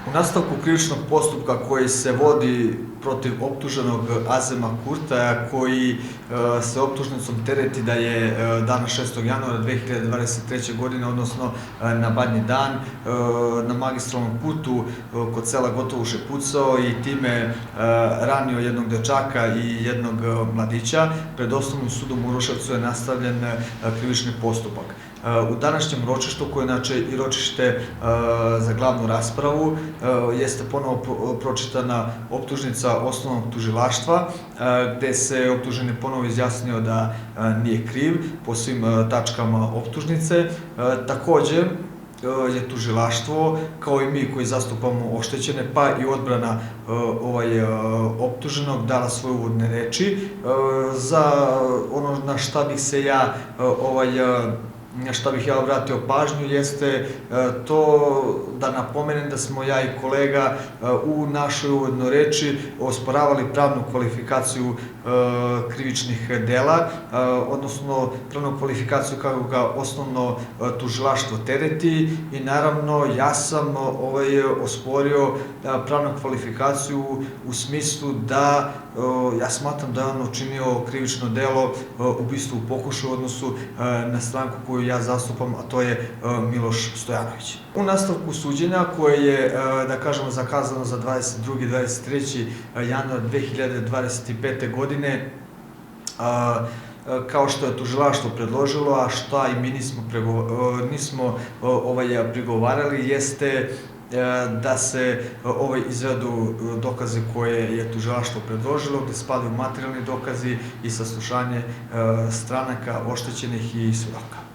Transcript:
U nastavku krivičnog postupka koji se vodi protiv optuženog Azema Kurtaja, koji se optužnicom tereti da je dana 6. januara 2023. godine, odnosno na Badnji dan, na magistralnom putu kod sela Gotovuše pucao i time ranio jednog dečaka i jednog mladića. Pred Osnovnim sudom u Uroševcu je nastavljen krivični postupak. U današnjem ročištu, koje je inače i ročište za glavnu raspravu, jeste ponovo pročitana optužnica osnovnog tužilaštva, gde se optuženi ponovo izjasnio da nije kriv po svim tačkama optužnice. Takođe je tužilaštvo, kao i mi koji zastupamo oštećene, pa i odbrana optuženog, dala svoje uvodne reči. Za ono na šta bih se ja obratio pažnju jeste to da napomenem da smo ja i kolega u našoj uvodnoj reči osporavali pravnu kvalifikaciju krivičnih dela, odnosno pravnu kvalifikaciju kako ga osnovno tužilaštvo tereti, i naravno ja sam osporio pravnu kvalifikaciju u smislu da ja smatram da je on učinio krivično delo ubistva u pokušaju u odnosu na stranku koju ja zastupam, a to je Miloš Stojanović. U nastavku suđenja, koje je, da kažemo, zakazano za 22. i 23. januar 2025. godine, kao što je tužilaštvo predložilo, a šta i mi nismo prigovarali, jeste da se izvedu dokaze koje je tužilaštvo predložilo, gde spadaju materijalni dokazi i saslušanje stranaka, oštećenih i svedoka.